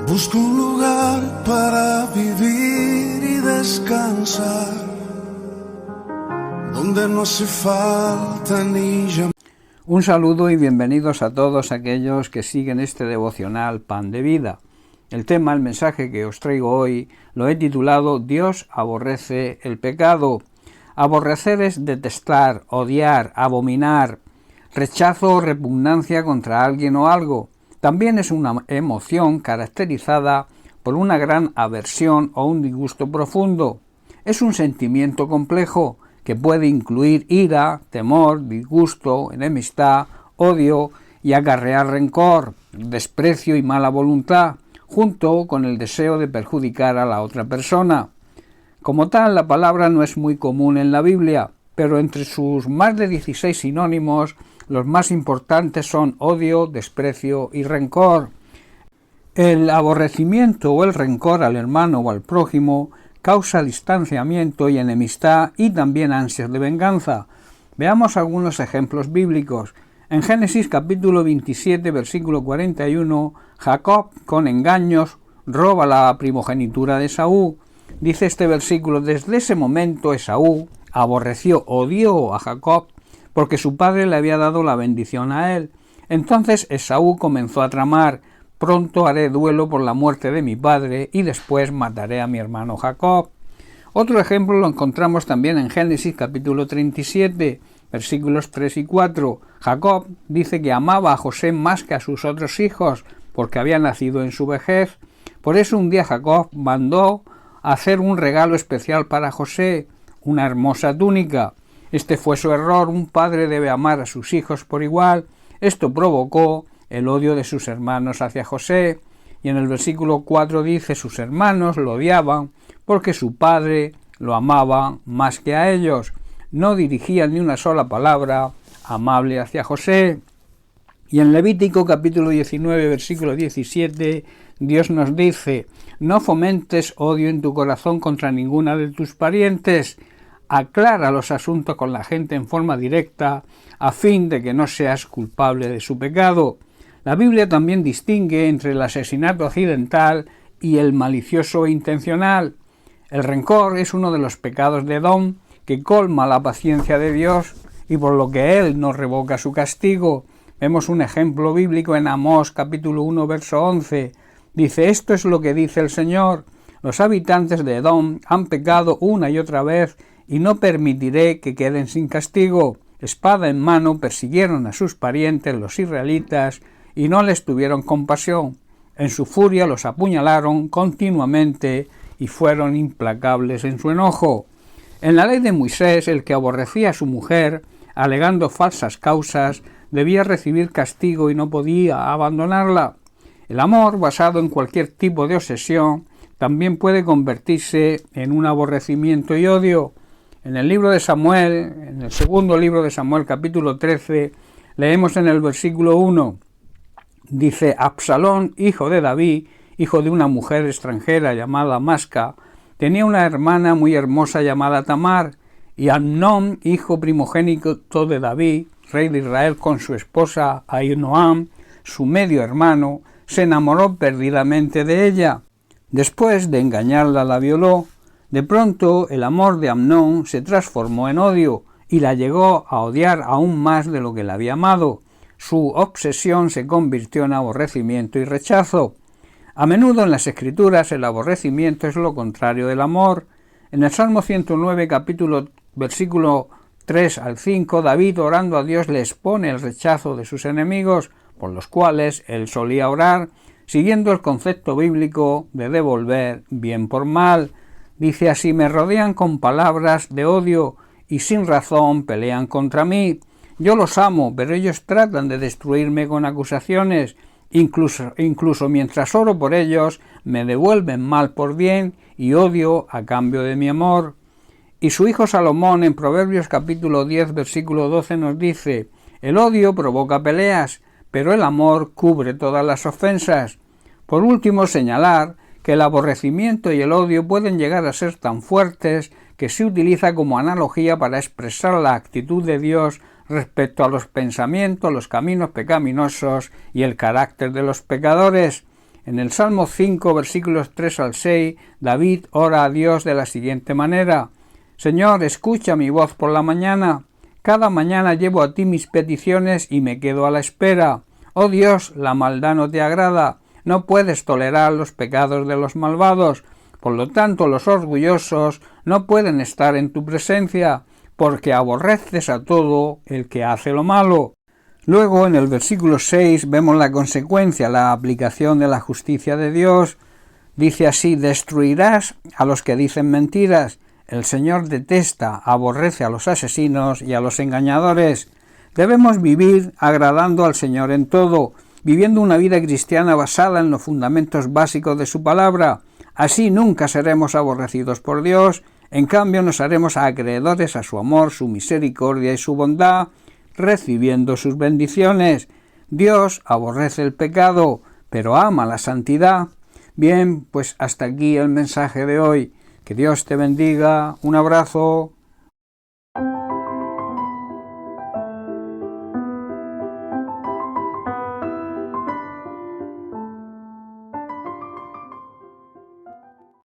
Busco un lugar para vivir y descansar, donde no hace falta ni llamar. Un saludo y bienvenidos a todos aquellos que siguen este devocional Pan de Vida. El tema, el mensaje que os traigo hoy, lo he titulado Dios aborrece el pecado. Aborrecer es detestar, odiar, abominar, rechazo o repugnancia contra alguien o algo. También es una emoción caracterizada por una gran aversión o un disgusto profundo. Es un sentimiento complejo que puede incluir ira, temor, disgusto, enemistad, odio y acarrear rencor, desprecio y mala voluntad, junto con el deseo de perjudicar a la otra persona. Como tal, la palabra no es muy común en la Biblia, pero entre sus más de 16 sinónimos, los más importantes son odio, desprecio y rencor. El aborrecimiento o el rencor al hermano o al prójimo causa distanciamiento y enemistad y también ansias de venganza. Veamos algunos ejemplos bíblicos. En Génesis capítulo 27, versículo 41, Jacob, con engaños, roba la primogenitura de Esaú. Dice este versículo: desde ese momento Esaú odió a Jacob, porque su padre le había dado la bendición a él. Entonces Esaú comenzó a tramar: pronto haré duelo por la muerte de mi padre y después mataré a mi hermano Jacob. Otro ejemplo lo encontramos también en Génesis capítulo 37, versículos 3 y 4. Jacob dice que amaba a José más que a sus otros hijos, porque había nacido en su vejez. Por eso un día Jacob mandó hacer un regalo especial para José, una hermosa túnica. Este fue su error. Un padre debe amar a sus hijos por igual. Esto provocó el odio de sus hermanos hacia José, y en el versículo 4 dice: sus hermanos lo odiaban porque su padre lo amaba más que a ellos. No dirigían ni una sola palabra amable hacia José. Y en Levítico capítulo 19, versículo 17, Dios nos dice: no fomentes odio en tu corazón contra ninguna de tus parientes. Aclara los asuntos con la gente en forma directa, a fin de que no seas culpable de su pecado. La Biblia también distingue entre el asesinato accidental y el malicioso e intencional. El rencor es uno de los pecados de Edom, que colma la paciencia de Dios y por lo que Él no revoca su castigo. Vemos un ejemplo bíblico en Amós capítulo 1, verso 11. Dice: esto es lo que dice el Señor: los habitantes de Edom han pecado una y otra vez, y no permitiré que queden sin castigo. Espada en mano persiguieron a sus parientes los israelitas y no les tuvieron compasión. En su furia los apuñalaron continuamente y fueron implacables en su enojo. En la ley de Moisés, el que aborrecía a su mujer, alegando falsas causas, debía recibir castigo y no podía abandonarla. El amor, basado en cualquier tipo de obsesión, también puede convertirse en un aborrecimiento y odio. En el libro de Samuel, en el segundo libro de Samuel, capítulo 13, leemos en el versículo 1, dice: Absalón, hijo de David, hijo de una mujer extranjera llamada Masca, tenía una hermana muy hermosa llamada Tamar, y Amnón, hijo primogénito de David, rey de Israel, con su esposa Ahinoam, su medio hermano, se enamoró perdidamente de ella. Después de engañarla, la violó. De pronto el amor de Amnón se transformó en odio y la llegó a odiar aún más de lo que la había amado. Su obsesión se convirtió en aborrecimiento y rechazo. A menudo en las Escrituras el aborrecimiento es lo contrario del amor. En el Salmo 109, versículo 3 al 5, David, orando a Dios, le expone el rechazo de sus enemigos, por los cuales él solía orar, siguiendo el concepto bíblico de devolver bien por mal. Dice así: me rodean con palabras de odio y sin razón pelean contra mí. Yo los amo, pero ellos tratan de destruirme con acusaciones. Incluso mientras oro por ellos, me devuelven mal por bien y odio a cambio de mi amor. Y su hijo Salomón, en Proverbios capítulo 10, versículo 12, nos dice: el odio provoca peleas, pero el amor cubre todas las ofensas. Por último, señalar que el aborrecimiento y el odio pueden llegar a ser tan fuertes que se utiliza como analogía para expresar la actitud de Dios respecto a los pensamientos, los caminos pecaminosos y el carácter de los pecadores. En el Salmo 5, versículos 3 al 6, David ora a Dios de la siguiente manera: Señor, escucha mi voz por la mañana. Cada mañana llevo a ti mis peticiones y me quedo a la espera. Oh Dios, la maldad no te agrada. No puedes tolerar los pecados de los malvados. Por lo tanto, los orgullosos no pueden estar en tu presencia, porque aborreces a todo el que hace lo malo. Luego, en el versículo 6, vemos la consecuencia, la aplicación de la justicia de Dios. Dice así: destruirás a los que dicen mentiras. El Señor detesta, aborrece a los asesinos y a los engañadores. Debemos vivir agradando al Señor en todo, viviendo una vida cristiana basada en los fundamentos básicos de su palabra. Así nunca seremos aborrecidos por Dios, en cambio nos haremos acreedores a su amor, su misericordia y su bondad, recibiendo sus bendiciones. Dios aborrece el pecado, pero ama la santidad. Bien, pues hasta aquí el mensaje de hoy. Que Dios te bendiga. Un abrazo.